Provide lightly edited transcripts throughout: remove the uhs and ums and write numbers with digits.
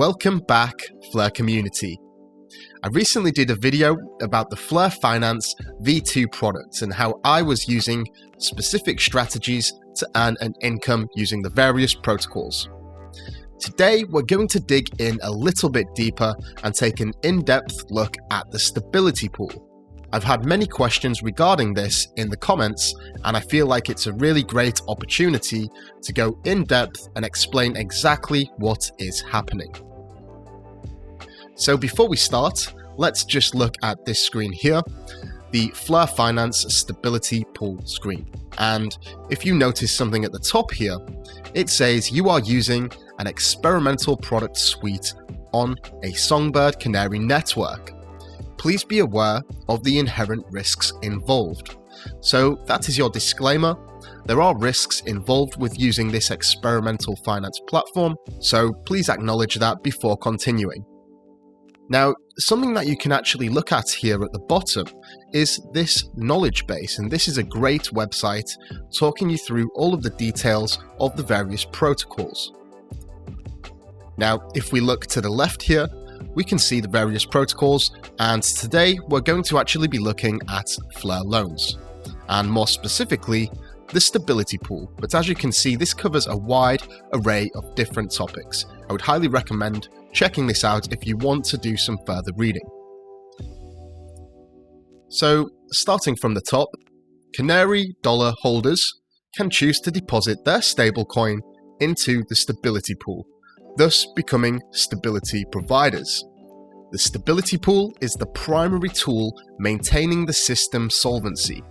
Welcome back, Flare community. I recently did a video about the Flare Finance V2 product and how I was using specific strategies to earn an income using the various protocols. Today, we're going to dig in a little bit deeper and take an in-depth look at the stability pool. I've had many questions regarding this in the comments, and I feel like it's a really great opportunity to go in depth and explain exactly what is happening. So before we start, let's just look at this screen here, the Flare Finance Stability Pool screen. And if you notice something at the top here, it says you are using an experimental product suite on a Songbird Canary network. Please be aware of the inherent risks involved. So that is your disclaimer. There are risks involved with using this experimental finance platform, so please acknowledge that before continuing. Now, something that you can actually look at here at the bottom is this knowledge base, and this is a great website talking you through all of the details of the various protocols. Now, if we look to the left here, we can see the various protocols, and today we're going to actually be looking at Flare loans, and more specifically, the stability pool. But as you can see, this covers a wide array of different topics. I would highly recommend checking this out if you want to do some further reading. So, starting from the top, Canary dollar holders can choose to deposit their stablecoin into the stability pool, thus becoming stability providers. The stability pool is the primary tool maintaining the system's solvency.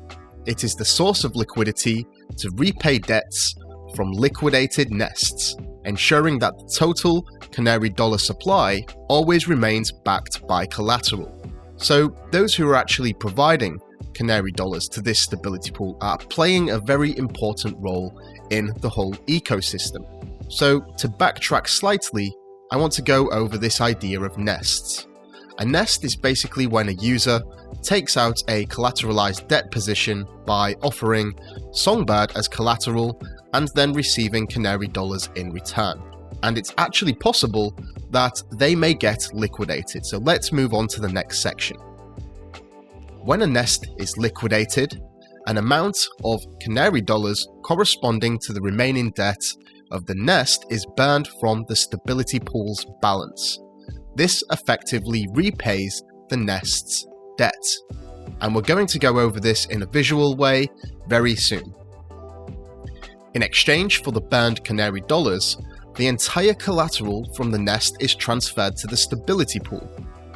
It is the source of liquidity to repay debts from liquidated nests, ensuring that the total Canary dollar supply always remains backed by collateral. So those who are actually providing Canary dollars to this stability pool are playing a very important role in the whole ecosystem. So to backtrack slightly, I want to go over this idea of nests. A nest is basically when a user takes out a collateralized debt position by offering Songbird as collateral and then receiving Canary dollars in return. And it's actually possible that they may get liquidated. So let's move on to the next section. When a nest is liquidated, an amount of Canary dollars corresponding to the remaining debt of the nest is burned from the stability pool's balance. This effectively repays the nest's debt. And we're going to go over this in a visual way very soon. In exchange for the burned Canary dollars, the entire collateral from the nest is transferred to the stability pool.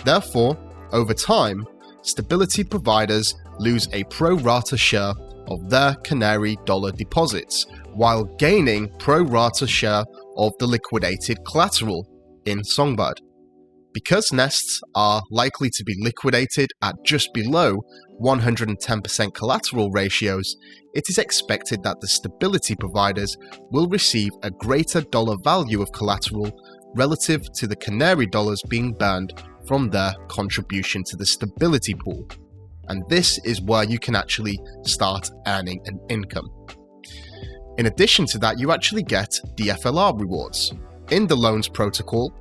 Therefore, over time, stability providers lose a pro rata share of their Canary dollar deposits, while gaining pro rata share of the liquidated collateral in Songbird. Because nests are likely to be liquidated at just below 110% collateral ratios, it is expected that the stability providers will receive a greater dollar value of collateral relative to the Canary dollars being burned from their contribution to the stability pool. And this is where you can actually start earning an income. In addition to that, you actually get DFLR rewards. In the loans protocol,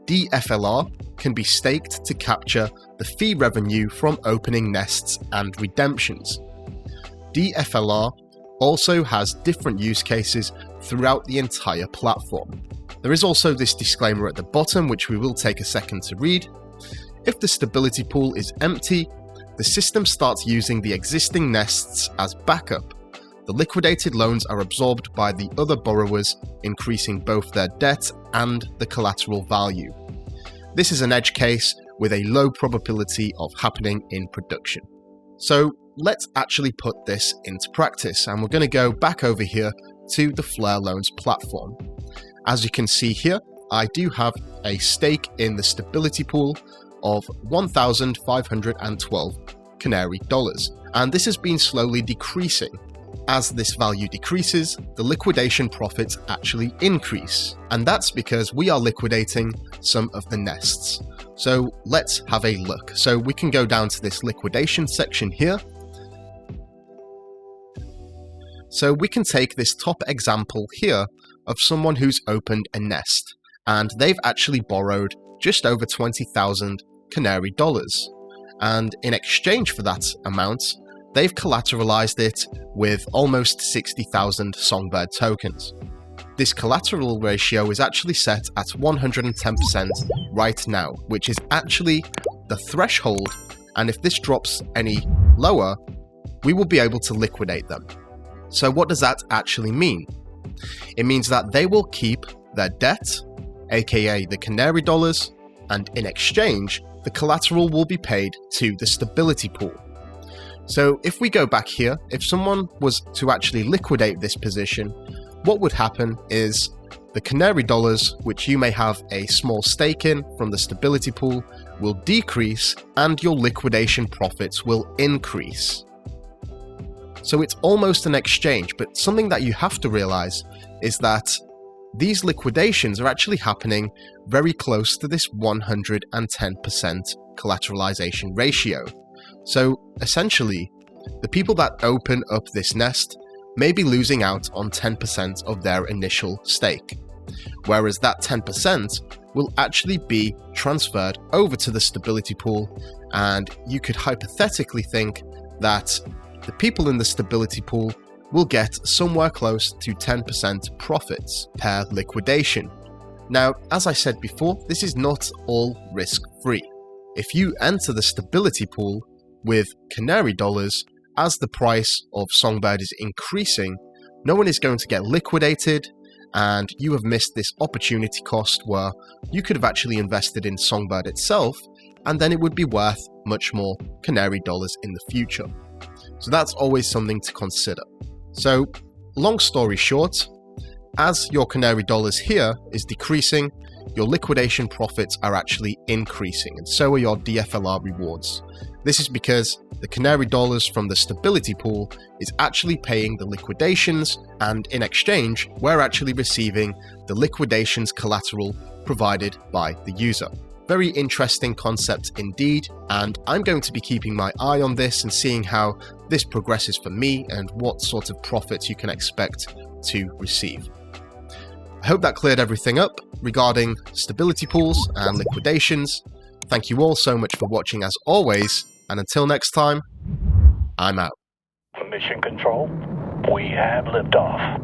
DFLR can be staked to capture the fee revenue from opening nests and redemptions. DFLR also has different use cases throughout the entire platform. There is also this disclaimer at the bottom, which we will take a second to read. If the stability pool is empty, the system starts using the existing nests as backup. The liquidated loans are absorbed by the other borrowers, increasing both their debt and the collateral value. This is an edge case with a low probability of happening in production. So let's actually put this into practice, and we're going to go back over here to the Flare Loans platform. As you can see here, I do have a stake in the stability pool of 1,512 Canary dollars, and this has been slowly decreasing. As this value decreases, the liquidation profits actually increase, and that's because we are liquidating some of the nests. So let's have a look. So we can go down to this liquidation section here. So we can take this top example here of someone who's opened a nest, and they've actually borrowed just over 20,000 Canary dollars. And in exchange for that amount, they've collateralized it with almost 60,000 Songbird tokens. This collateral ratio is actually set at 110% right now, which is actually the threshold, and if this drops any lower, we will be able to liquidate them. So what does that actually mean? It means that they will keep their debt, aka the Canary dollars, and in exchange, the collateral will be paid to the stability pool. So if we go back here, if someone was to actually liquidate this position, what would happen is the Canary dollars, which you may have a small stake in from the stability pool, will decrease and your liquidation profits will increase. So it's almost an exchange, but something that you have to realize is that these liquidations are actually happening very close to this 110% collateralization ratio. So essentially, the people that open up this nest may be losing out on 10% of their initial stake, whereas that 10% will actually be transferred over to the stability pool, and you could hypothetically think that the people in the stability pool will get somewhere close to 10% profits per liquidation. Now, as I said before, this is not all risk-free. If you enter the stability pool with Canary dollars, as the price of Songbird is increasing, no one is going to get liquidated, and you have missed this opportunity cost where you could have actually invested in Songbird itself, and then it would be worth much more Canary dollars in the future. So that's always something to consider. So, long story short, as your Canary dollars here is decreasing, your liquidation profits are actually increasing, and so are your DFLR rewards. This is because the Canary dollars from the stability pool is actually paying the liquidations, and in exchange, we're actually receiving the liquidations collateral provided by the user. Very interesting concept indeed, and I'm going to be keeping my eye on this and seeing how this progresses for me and what sort of profits you can expect to receive. I hope that cleared everything up regarding stability pools and liquidations. Thank you all so much for watching as always, and until next time, I'm out. Mission Control, we have liftoff.